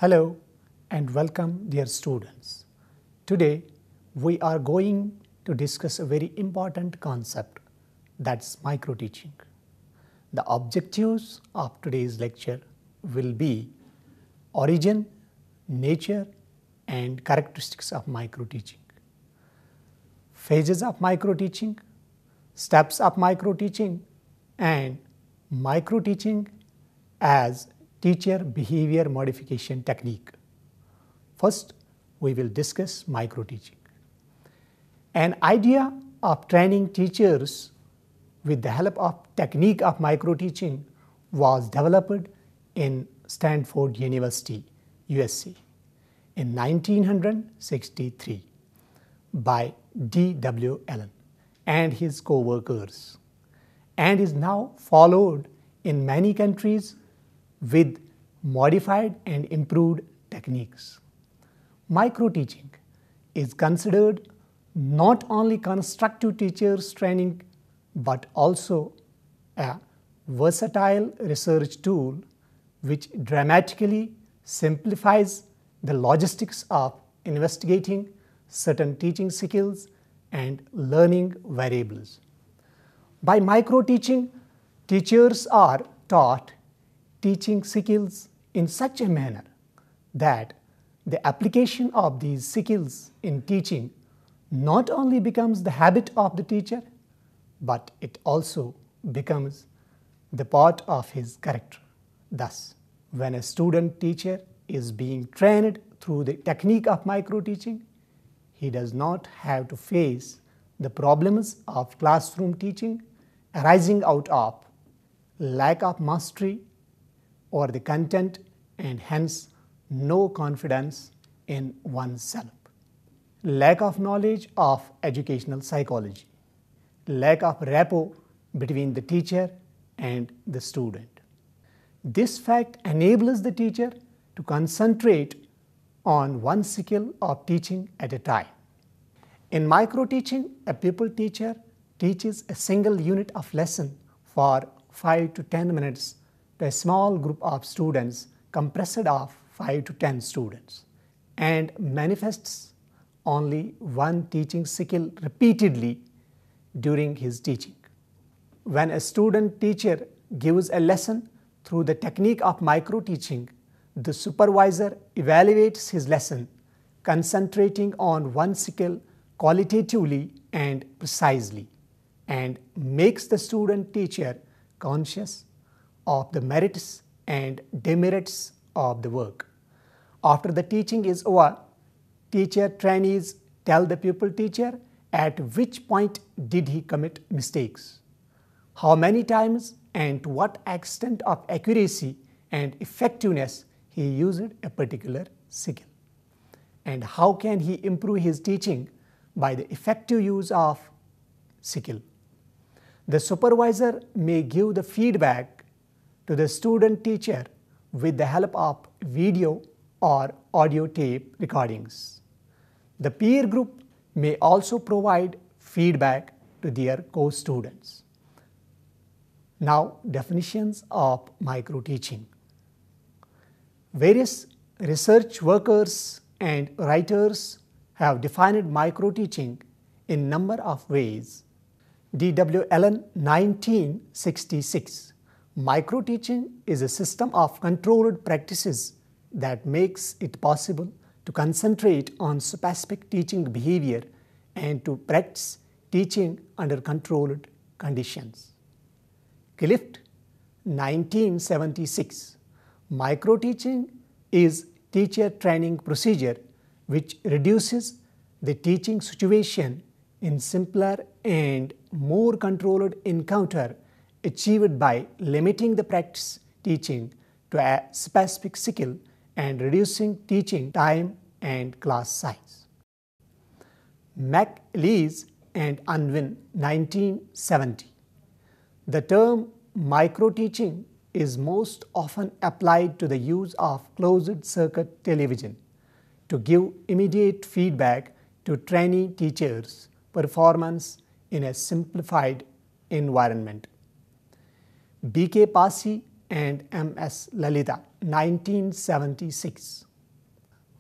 Hello and welcome, dear students. Today we are going to discuss a very important concept, that's microteaching. The objectives of today's lecture will be origin, nature and characteristics of microteaching, phases of microteaching, steps of microteaching and microteaching as teacher behavior modification technique. First, we will discuss microteaching. An idea of training teachers with the help of technique of microteaching was developed in Stanford University, USA in 1963 by D.W. Allen and his co-workers, and is now followed in many countries with modified and improved techniques. Microteaching is considered not only constructive teachers training but also a versatile research tool which dramatically simplifies the logistics of investigating certain teaching skills and learning variables. By microteaching, teachers are taught teaching skills in such a manner that the application of these skills in teaching not only becomes the habit of the teacher, but it also becomes the part of his character. Thus, when a student teacher is being trained through the technique of microteaching, he does not have to face the problems of classroom teaching arising out of lack of mastery or the content and hence no confidence in oneself, lack of knowledge of educational psychology, lack of rapport between the teacher and the student. This fact enables the teacher to concentrate on one skill of teaching at a time. In microteaching, a pupil teacher teaches a single unit of lesson for 5 to 10 minutes to a small group of students compressed of 5 to 10 students and manifests only one teaching skill repeatedly during his teaching. When a student teacher gives a lesson through the technique of microteaching, the supervisor evaluates his lesson, concentrating on one skill qualitatively and precisely, and makes the student teacher conscious of the merits and demerits of the work. After the teaching is over, teacher trainees tell the pupil teacher at which point did he commit mistakes, how many times and to what extent of accuracy and effectiveness he used a particular skill, and how can he improve his teaching by the effective use of skill. The supervisor may give the feedback to the student teacher with the help of video or audio tape recordings. The peer group may also provide feedback to their co-students. Now, definitions of microteaching. Various research workers and writers have defined microteaching in a number of ways. D.W. Allen, 1966. Microteaching is a system of controlled practices that makes it possible to concentrate on specific teaching behavior and to practice teaching under controlled conditions. Clift, 1976. Microteaching is teacher training procedure which reduces the teaching situation in simpler and more controlled encounter achieved by limiting the practice teaching to a specific skill and teaching time and class size. McLeese and Unwin, 1970. The term microteaching is most often applied to the use of closed-circuit television to give immediate feedback to trainee teachers' performance in a simplified environment. B.K. Pasi and M.S. Lalita, 1976.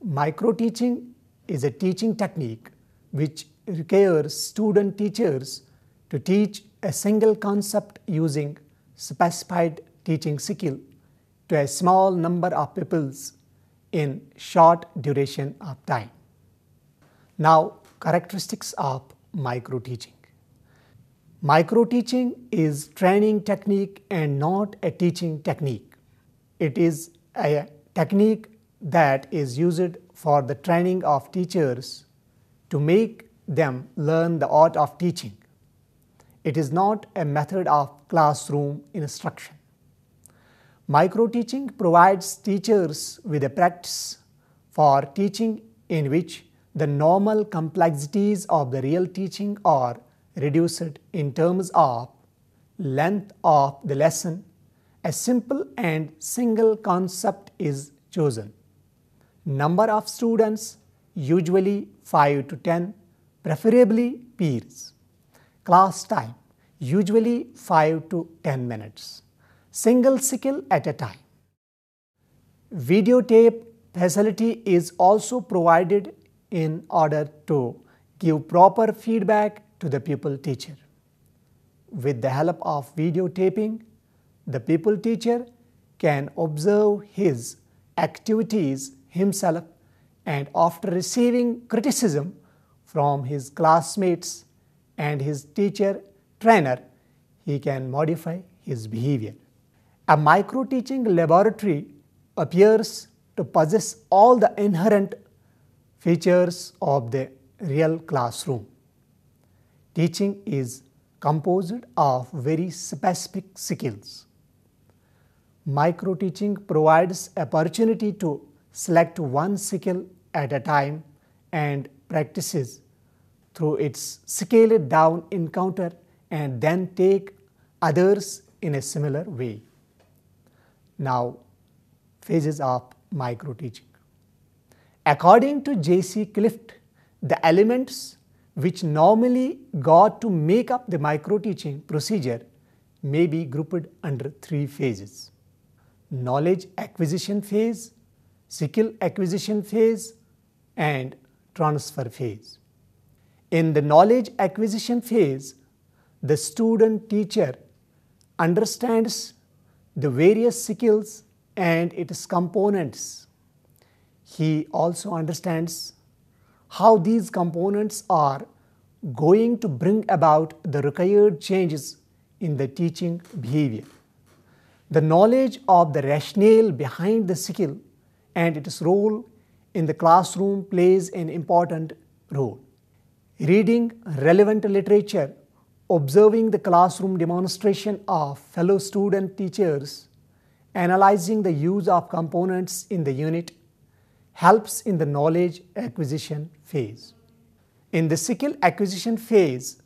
Microteaching is a teaching technique which requires student teachers to teach a single concept using specified teaching skill to a small number of pupils in short duration of time. Now, characteristics of microteaching. Microteaching is training technique and not a teaching technique. It is a technique that is used for the training of teachers to make them learn the art of teaching. It is not a method of classroom instruction. Microteaching provides teachers with a practice for teaching in which the normal complexities of the real teaching are reduced in terms of length of the lesson. A simple and single concept is chosen. Number of students, usually 5 to 10, preferably peers. Class time, usually 5 to 10 minutes. Single skill at a time. Videotape facility is also provided in order to give proper feedback to the pupil teacher. With the help of videotaping, the pupil teacher can observe his activities himself, and after receiving criticism from his classmates and his teacher trainer, he can modify his behavior. A microteaching laboratory appears to possess all the inherent features of the real classroom. Teaching is composed of very specific skills. Microteaching provides opportunity to select one skill at a time and practices through its scaled down encounter and then take others in a similar way. Now, phases of microteaching. According to J.C. Clift, the elements which normally go to make up the microteaching procedure may be grouped under 3 phases: knowledge acquisition phase, skill acquisition phase, and transfer phase. In the knowledge acquisition phase, the student teacher understands the various skills and its components. He also understands how these components are going to bring about the required changes in the teaching behavior. The knowledge of the rationale behind the skill and its role in the classroom plays an important role. Reading relevant literature, observing the classroom demonstration of fellow student teachers, analyzing the use of components in the unit helps in the knowledge acquisition phase. In the skill acquisition phase,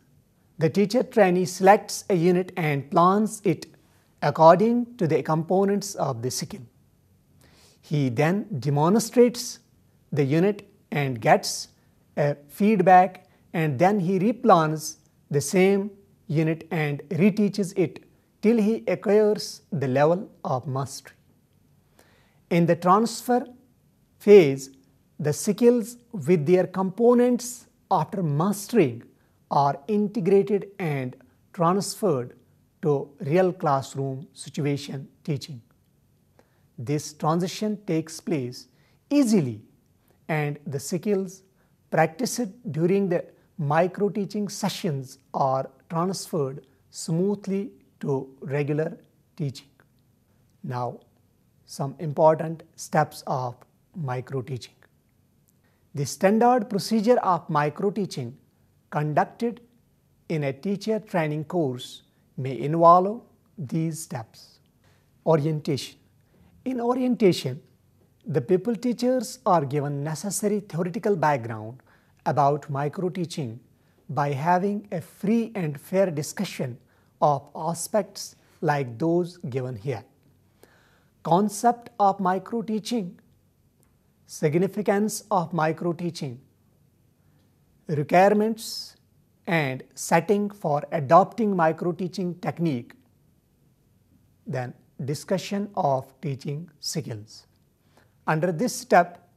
the teacher trainee selects a unit and plans it according to the components of the skill. He then demonstrates the unit and gets a feedback, and then he replans the same unit and reteaches it till he acquires the level of mastery. In the transfer phase, the skills with their components after mastering are integrated and transferred to real classroom situation teaching. This transition takes place easily, and the skills practiced during the microteaching sessions are transferred smoothly to regular teaching. Now, some important steps of microteaching. The standard procedure of microteaching conducted in a teacher training course may involve these steps. Orientation. In orientation, the pupil teachers are given necessary theoretical background about microteaching by having a free and fair discussion of aspects like those given here. Concept of microteaching, significance of microteaching, requirements and setting for adopting microteaching technique, then discussion of teaching skills. Under this step,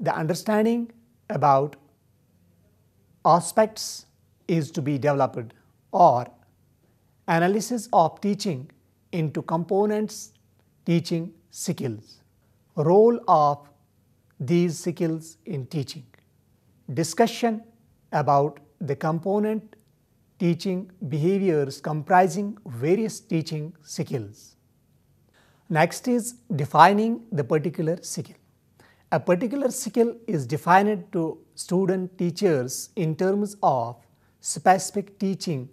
The understanding about aspects is to be developed, or analysis of teaching into components, teaching skills. Role of these skills in teaching. Discussion about the component teaching behaviors comprising various teaching skills. Next is defining the particular skill. A particular skill is defined to student teachers in terms of specific teaching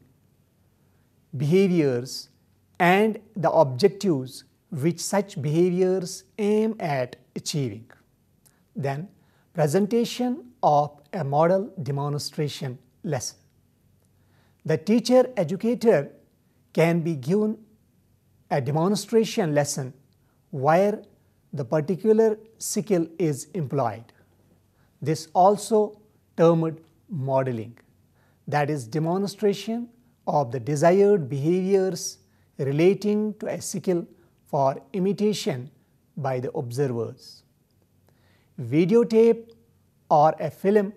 behaviors and the objectives which such behaviors aim at achieving. Then, presentation of a model demonstration lesson. The teacher educator can be given a demonstration lesson where the particular skill is employed. This also termed modeling, that is demonstration of the desired behaviors relating to a skill for imitation by the observers. Videotape or a film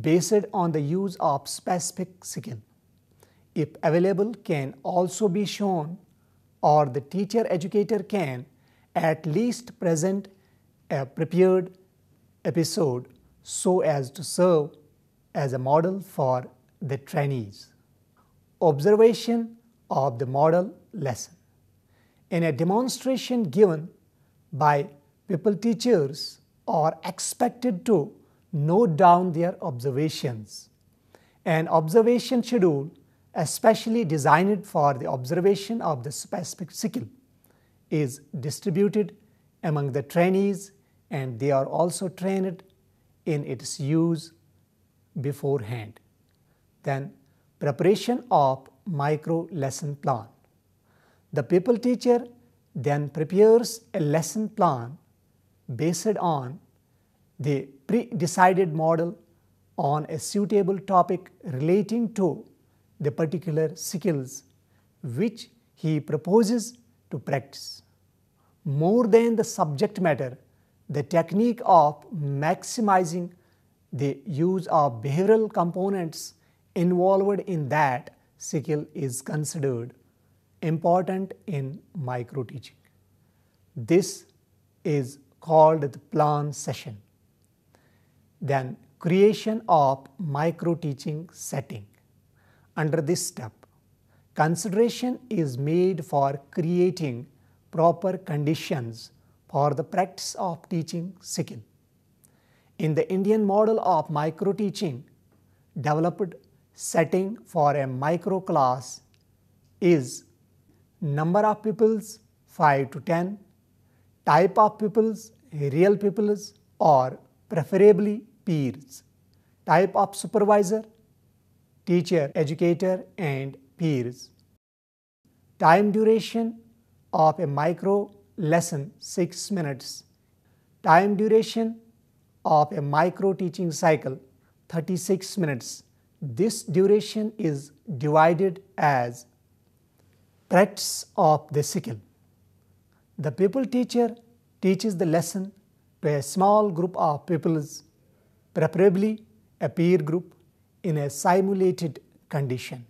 based on the use of specific skill, if available, can also be shown, or the teacher educator can at least present a prepared episode so as to serve as a model for the trainees. Observation of the model lesson. In a demonstration given by pupil teachers are expected to note down their observations. An observation schedule especially designed for the observation of the specific skill is distributed among the trainees, and they are also trained in its use beforehand. Then, preparation of micro lesson plan. The pupil teacher then prepares a lesson plan based on the pre-decided model on a suitable topic relating to the particular skills which he proposes to practice. More than the subject matter, the technique of maximizing the use of behavioral components involved in that skill is considered important in microteaching. This is called the plan session. Then, creation of microteaching setting. Under this step, consideration is made for creating proper conditions for the practice of teaching skill. In the Indian model of microteaching, developed setting for a micro class is number of pupils 5 to 10, type of pupils real pupils or preferably peers, type of supervisor teacher, educator and peers. Time duration of a micro lesson 6 minutes. Time duration of a micro teaching cycle 36 minutes. This duration is divided as practice of the skill. The pupil teacher teaches the lesson to a small group of pupils, preferably a peer group, in a simulated condition.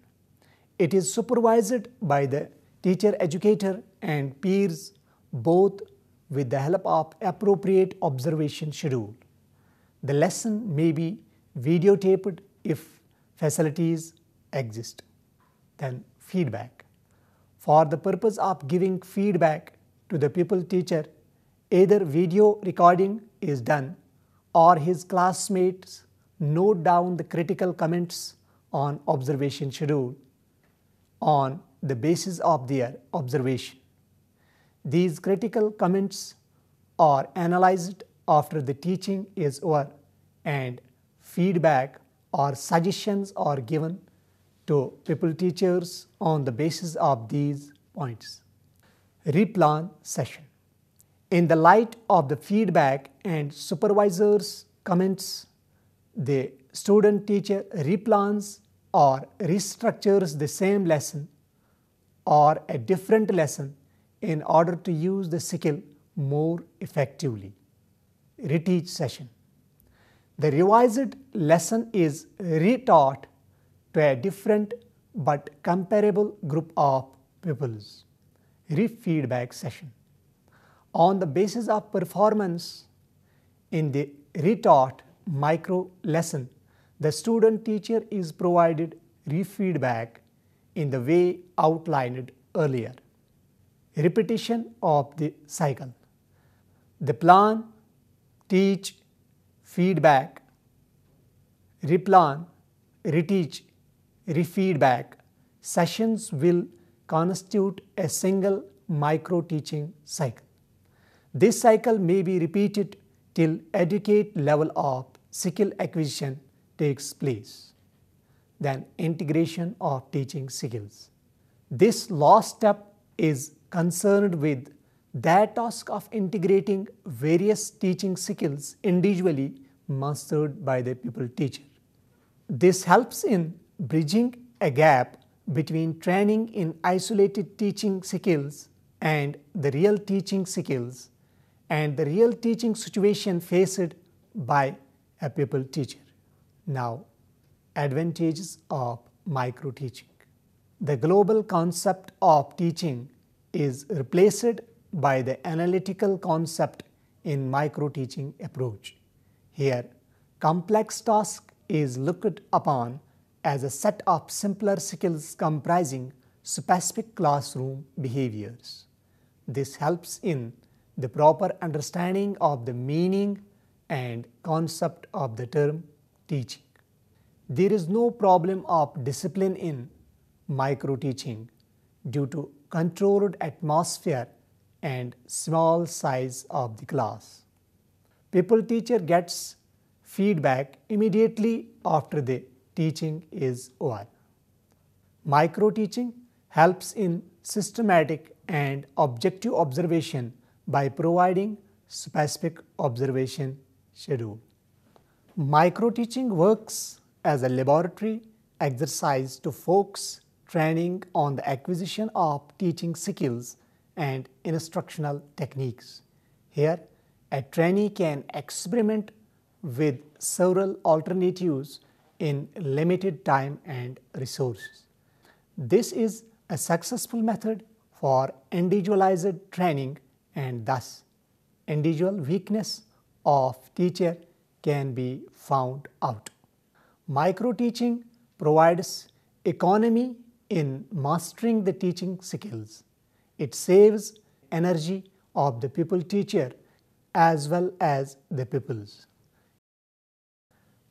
It is supervised by the teacher educator and peers, both with the help of appropriate observation schedule. The lesson may be videotaped if facilities exist. Then, feedback. For the purpose of giving feedback to the pupil teacher, either video recording is done or his classmates note down the critical comments on observation schedule on the basis of their observation. These critical comments are analyzed after the teaching is over, and feedback or suggestions are given to pupil teachers on the basis of these points. Replan session. In the light of the feedback and supervisor's comments, the student teacher replans or restructures the same lesson or a different lesson in order to use the skill more effectively. Reteach session. The revised lesson is retaught to a different but comparable group of pupils. Re-feedback session. On the basis of performance in the retaught micro lesson, the student teacher is provided re-feedback in the way outlined earlier. Repetition of the cycle. The plan, teach, feedback, replan, reteach, re-feedback sessions will constitute a single micro-teaching cycle. This cycle may be repeated till adequate level of skill acquisition takes place. Then integration of teaching skills. This last step is concerned with that task of integrating various teaching skills individually mastered by the pupil teacher. This helps in bridging a gap between training in isolated teaching skills and the real teaching skills and the real teaching situation faced by a pupil teacher. Now, advantages of micro-teaching. The global concept of teaching is replaced by the analytical concept in micro-teaching approach. Here, complex task is looked upon as a set of simpler skills comprising specific classroom behaviors. This helps in the proper understanding of the meaning and concept of the term teaching. There is no problem of discipline in micro-teaching due to controlled atmosphere and small size of the class. Pupil teacher gets feedback immediately after the teaching is over. Micro-teaching helps in systematic and objective observation by providing specific observation schedule. Micro-teaching works as a laboratory exercise to focus training on the acquisition of teaching skills and instructional techniques. Here, a trainee can experiment with several alternatives in limited time and resources. This is a successful method for individualized training, and thus individual weakness of teacher can be found out. Micro-teaching provides economy in mastering the teaching skills. It saves energy of the pupil teacher as well as the pupils.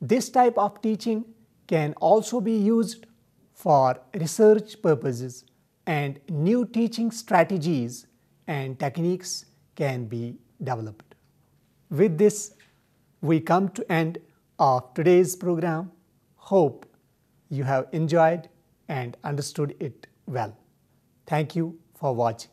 This type of teaching can also be used for research purposes, and new teaching strategies and techniques can be developed. With this, we come to end of today's program. Hope you have enjoyed and understood it well. Thank you for watching.